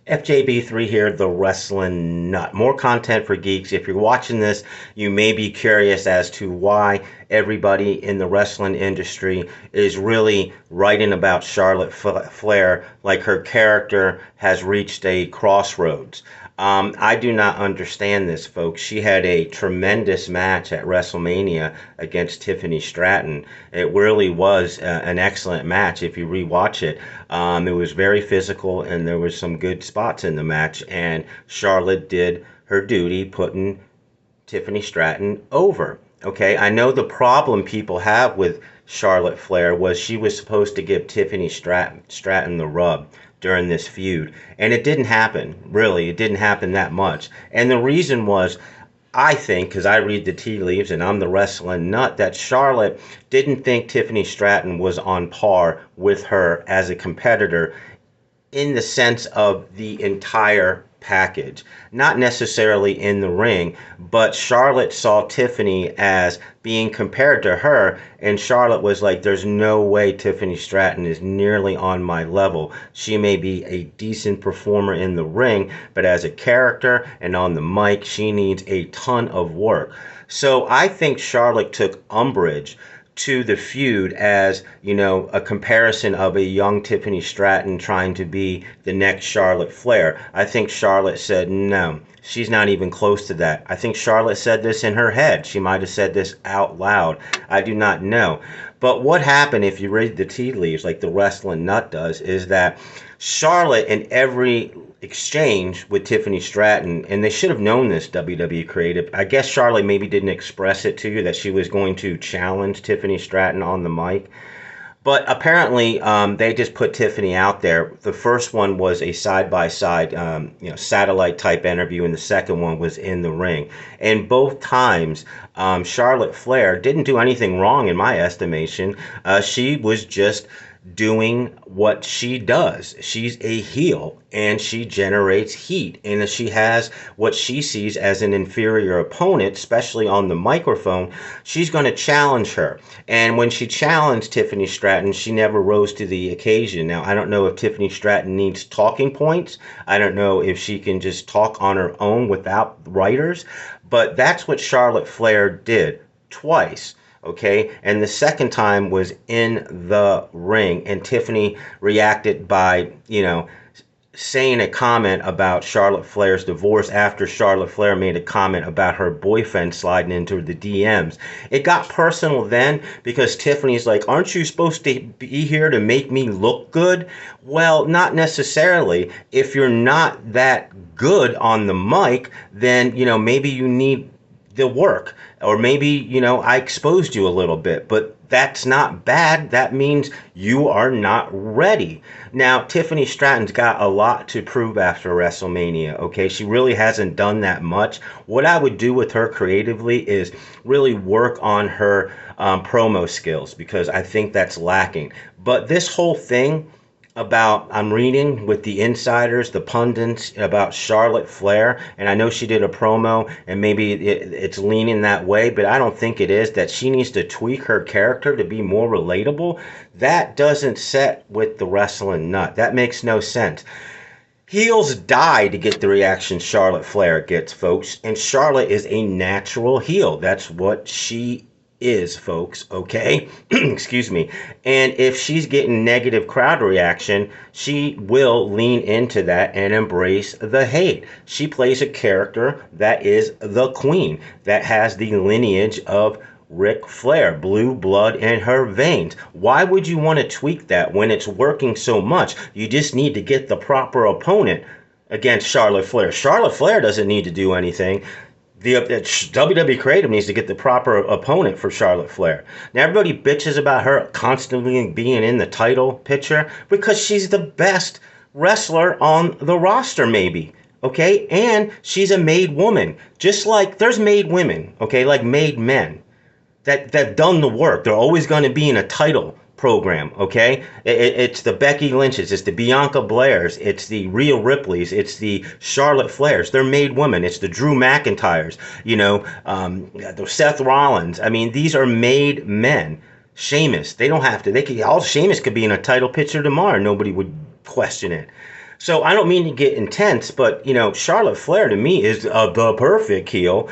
FJB3 here, the Wrestling Nut. More content for geeks. If you're watching this, you may be curious as to why everybody in the wrestling industry is really writing about Charlotte Flair like her character has reached a crossroads. I do not understand this, folks. She had a tremendous match at WrestleMania against Tiffany Stratton. It really was an excellent match if you rewatch it. It was very physical and there was some good spots in the match. And Charlotte did her duty putting Tiffany Stratton over. Okay, I know the problem people have with Charlotte Flair was she was supposed to give Tiffany Stratton the rub during this feud, and it didn't happen. Really, it didn't happen that much. And the reason was, I think, because I read the tea leaves and I'm the wrestling nut, that Charlotte didn't think Tiffany Stratton was on par with her as a competitor in the sense of the entire package, not necessarily in the ring, but Charlotte saw Tiffany as being compared to her, and Charlotte was like, there's no way Tiffany Stratton is nearly on my level. She may be a decent performer in the ring, but as a character and on the mic, she needs a ton of work. So I think Charlotte took umbrage to the feud as, you know, a comparison of a young Tiffany Stratton trying to be the next Charlotte Flair. I think Charlotte said, no, she's not even close to that. I think Charlotte said this in her head. She might have said this out loud. I do not know. But what happened, if you read the tea leaves like the Wrestling Nut does, is that Charlotte, in every exchange with Tiffany Stratton, and they should have known this, WWE creative. I guess Charlotte maybe didn't express it to you that she was going to challenge Tiffany Stratton on the mic. But apparently, they just put Tiffany out there. The first one was a side-by-side, satellite type interview, and the second one was in the ring. And both times, Charlotte Flair didn't do anything wrong in my estimation. She was just doing what she does. She's a heel and she generates heat. And if she has what she sees as an inferior opponent, especially on the microphone, she's going to challenge her. And when she challenged Tiffany Stratton, she never rose to the occasion. Now, I don't know if Tiffany Stratton needs talking points. I don't know if she can just talk on her own without writers. But that's what Charlotte Flair did twice. Okay, and the second time was in the ring, and Tiffany reacted by, saying a comment about Charlotte Flair's divorce after Charlotte Flair made a comment about her boyfriend sliding into the DMs. It got personal then because Tiffany's like, aren't you supposed to be here to make me look good? Well, not necessarily. If you're not that good on the mic, then, maybe you need the work, or maybe I exposed you a little bit, but that's not bad. That means you are not ready. Now, Tiffany Stratton's got a lot to prove after WrestleMania. Okay, she really hasn't done that much. What I would do with her creatively is really work on her promo skills, because I think that's lacking. But this whole thing about, I'm reading with the insiders, the pundits, about Charlotte Flair, and I know she did a promo and maybe it's leaning that way, but I don't think it is, that she needs to tweak her character to be more relatable. That doesn't set with the Wrestling Nut. That makes no sense. Heels die to get the reaction Charlotte Flair gets, folks, and Charlotte is a natural heel. That's what she is, folks, okay? Excuse me. And if she's getting negative crowd reaction, she will lean into that and embrace the hate. She plays a character that is the queen, that has the lineage of Ric Flair, blue blood in her veins. Why would you want to tweak that when it's working so much? You just need to get the proper opponent against Charlotte Flair. Charlotte Flair doesn't need to do anything. The WWE Creative needs to get the proper opponent for Charlotte Flair. Now, everybody bitches about her constantly being in the title picture because she's the best wrestler on the roster, maybe. Okay? And she's a made woman. Just like there's made women, okay, like made men that done the work. They're always going to be in a title program, okay? It's the Becky Lynch's, it's the Bianca Blair's, it's the Rhea Ripley's, it's the Charlotte Flair's. They're made women. It's the Drew McIntyre's, the Seth Rollins. I mean, these are made men. Sheamus, they don't have to. Sheamus could be in a title picture tomorrow. Nobody would question it. So I don't mean to get intense, but you know, Charlotte Flair to me is the perfect heel.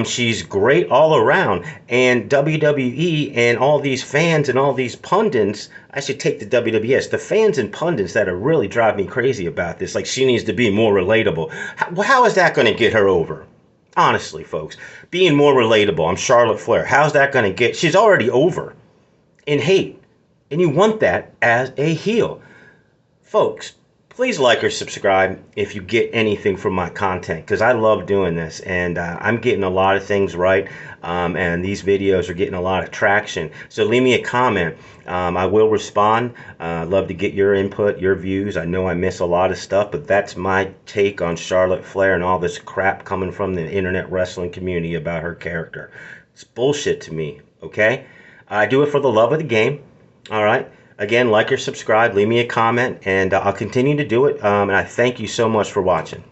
She's great all around, and WWE and all these fans and all these pundits. I should take the WWS. The fans and pundits that are really driving me crazy about this. Like she needs to be more relatable. How is that going to get her over? Honestly, folks, being more relatable. I'm Charlotte Flair. How's that going to get? She's already over in hate, and you want that as a heel. Folks, please like or subscribe if you get anything from my content because I love doing this and I'm getting a lot of things right, and these videos are getting a lot of traction. So leave me a comment. I will respond. Love to get your input, your views. I know I miss a lot of stuff, but that's my take on Charlotte Flair and all this crap coming from the internet wrestling community about her character. It's bullshit to me, okay? I do it for the love of the game, all right? Again, like or subscribe, leave me a comment, and I'll continue to do it. And I thank you so much for watching.